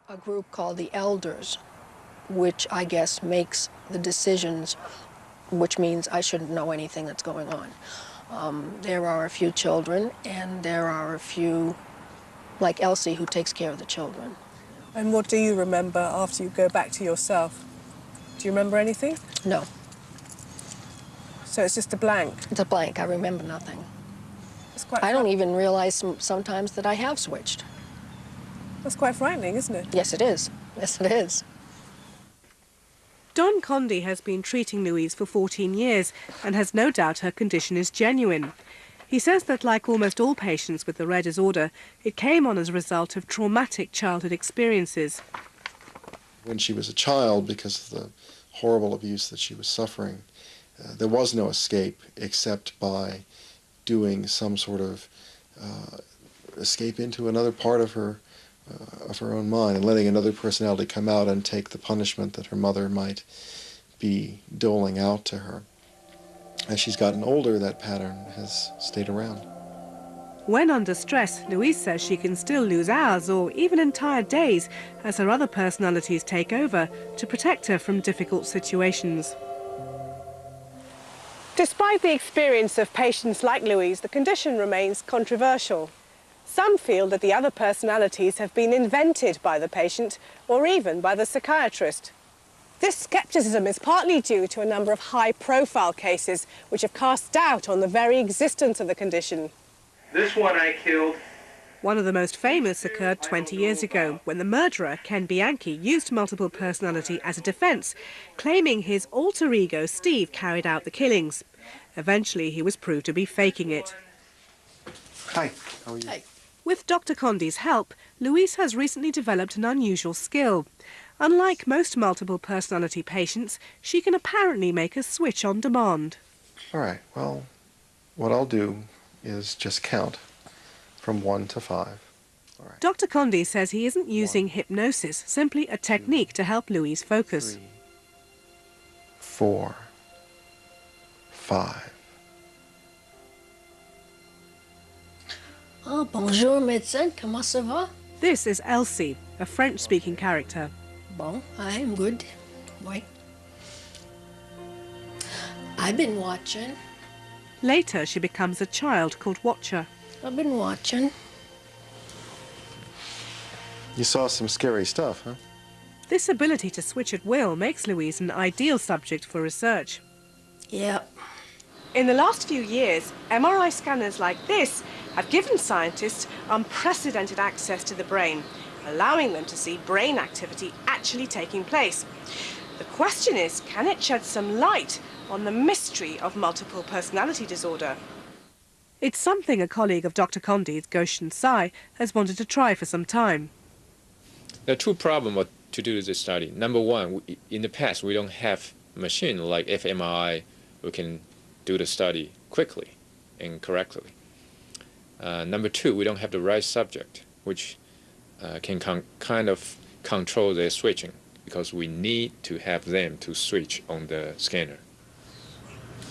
A group called the elders, which I guess makes the decisions, which means I shouldn't know anything that's going on. There are a few children, and there are a few, like Elsie, who takes care of the children. And what do you remember after you go back to yourself? Do you remember anything? No. So it's just a blank? It's a blank. I remember nothing. It's quite I don't even realize sometimes that I have switched. That's quite frightening, isn't it? Yes, it is. Yes, it is. Don Condy has been treating Louise for 14 years and has no doubt her condition is genuine. He says that, like almost all patients with the rare disorder, it came on as a result of traumatic childhood experiences. When she was a child, because of the horrible abuse that she was suffering, there was no escape except by doing some sort of escape into another part of her own mind and letting another personality come out and take the punishment that her mother might be doling out to her. As she's gotten older, that pattern has stayed around. When under stress, Louise says she can still lose hours or even entire days as her other personalities take over to protect her from difficult situations. Despite the experience of patients like Louise, the condition remains controversial. Some feel that the other personalities have been invented by the patient or even by the psychiatrist. This scepticism is partly due to a number of high-profile cases which have cast doubt on the very existence of the condition. This one I killed. One of the most famous occurred 20 years ago, when the murderer, Ken Bianchi, used multiple personality as a defence, claiming his alter ego, Steve, carried out the killings. Eventually, he was proved to be faking it. Hi, how are you? Hi. With Dr. Condy's help, Louise has recently developed an unusual skill. Unlike most multiple personality patients, she can apparently make a switch on demand. All right, well, what I'll do is just count from 1 to 5. All right. Dr. Condy says he isn't using hypnosis, simply a technique to help Louise focus. 3, 4, 5. Oh, bonjour, médecin. Comment ça va? This is Elsie, a French-speaking character. Bon, I'm good. Why? I've been watching. Later, she becomes a child called Watcher. I've been watching. You saw some scary stuff, huh? This ability to switch at will makes Louise an ideal subject for research. Yeah. In the last few years, MRI scanners like this have given scientists unprecedented access to the brain, allowing them to see brain activity actually taking place. The question is, can it shed some light on the mystery of multiple personality disorder? It's something a colleague of Dr. Condy's, Goshen Sai, has wanted to try for some time. There are two problems to do this study. Number one, in the past, we don't have a machine like fMRI who can do the study quickly and correctly. Number two, we don't have the right subject, which can kind of control their switching, because we need to have them to switch on the scanner.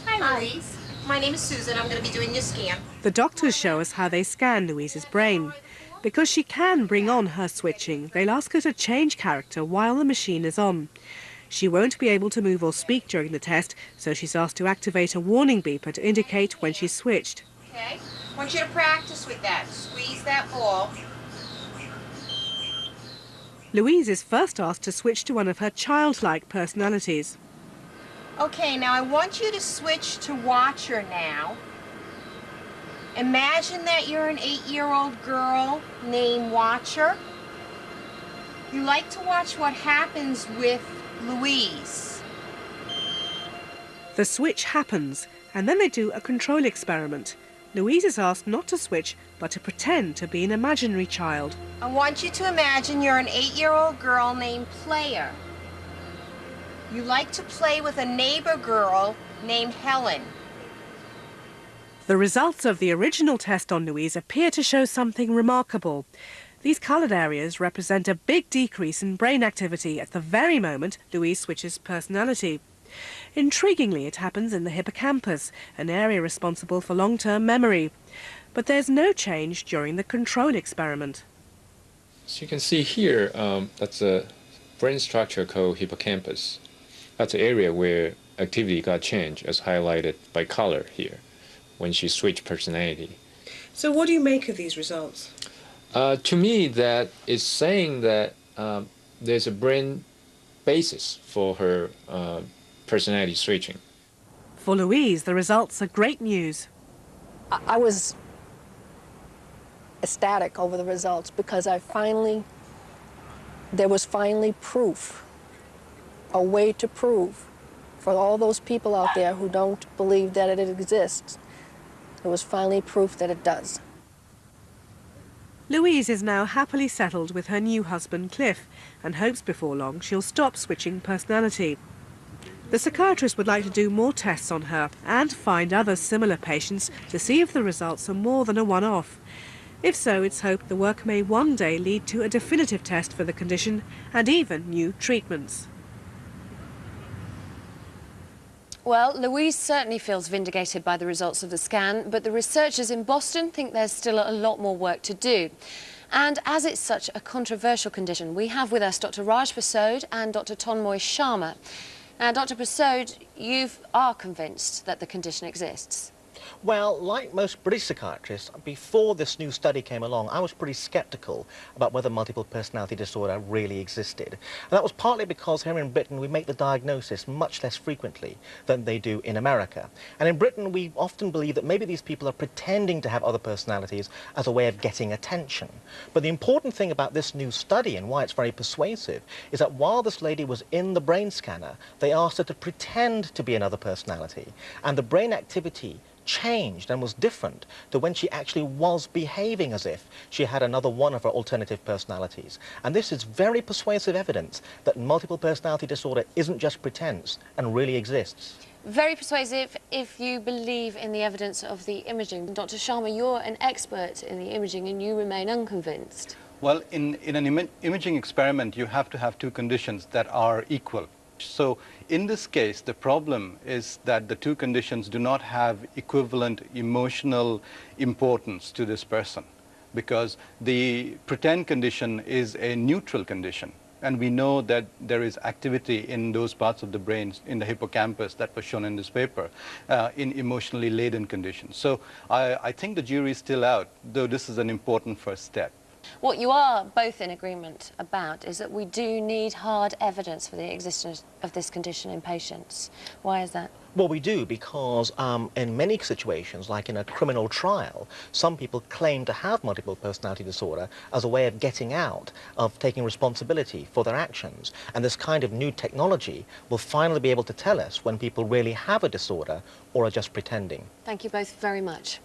Hi, Louise. My name is Susan. I'm going to be doing your scan. The doctors show us how they scan Louise's brain. Because she can bring on her switching, they'll ask her to change character while the machine is on. She won't be able to move or speak during the test, so she's asked to activate a warning beeper to indicate when she's switched. Okay. I want you to practice with that. Squeeze that ball. Louise is first asked to switch to one of her childlike personalities. Okay, now I want you to switch to Watcher now. Imagine that you're an 8-year-old girl named Watcher. You like to watch what happens with Louise. The switch happens, and then they do a control experiment. Louise is asked not to switch, but to pretend to be an imaginary child. I want you to imagine you're an 8-year-old girl named Player. You like to play with a neighbor girl named Helen. The results of the original test on Louise appear to show something remarkable. These coloured areas represent a big decrease in brain activity at the very moment Louise switches personality. Intriguingly, it happens in the hippocampus, an area responsible for long-term memory. But there's no change during the control experiment. So you can see here, that's a brain structure called hippocampus. That's the area where activity got changed, as highlighted by color here, when she switched personality. So what do you make of these results? To me, that is saying that there's a brain basis for her personality switching. For Louise, the results are great news. I was ecstatic over the results because there was finally proof, a way to prove for all those people out there who don't believe that it exists. There was finally proof that it does. Louise is now happily settled with her new husband, Cliff, and hopes before long she'll stop switching personality. The psychiatrist would like to do more tests on her and find other similar patients to see if the results are more than a one-off. If so, it's hoped the work may one day lead to a definitive test for the condition and even new treatments. Well, Louise certainly feels vindicated by the results of the scan, but the researchers in Boston think there's still a lot more work to do. And as it's such a controversial condition, we have with us Dr. Raj Prasad and Dr. Tonmoy Sharma. Now, Dr. Prasad, you are convinced that the condition exists. Well, like most British psychiatrists, before this new study came along, I was pretty sceptical about whether multiple personality disorder really existed. And that was partly because here in Britain we make the diagnosis much less frequently than they do in America. And in Britain we often believe that maybe these people are pretending to have other personalities as a way of getting attention. But the important thing about this new study and why it's very persuasive is that while this lady was in the brain scanner, they asked her to pretend to be another personality. And the brain activity changed and was different to when she actually was behaving as if she had another one of her alternative personalities. And this is very persuasive evidence that multiple personality disorder isn't just pretense and really exists. Very persuasive if you believe in the evidence of the imaging. Dr. Sharma, you're an expert in the imaging and you remain unconvinced. Well, in an imaging experiment, you have to have two conditions that are equal. So in this case, the problem is that the two conditions do not have equivalent emotional importance to this person, because the pretend condition is a neutral condition. And we know that there is activity in those parts of the brain, in the hippocampus that was shown in this paper, in emotionally laden conditions. So I think the jury is still out, though this is an important first step. What you are both in agreement about is that we do need hard evidence for the existence of this condition in patients. Why is that? Well, we do because in many situations, like in a criminal trial, some people claim to have multiple personality disorder as a way of getting out, of taking responsibility for their actions. And this kind of new technology will finally be able to tell us when people really have a disorder or are just pretending. Thank you both very much.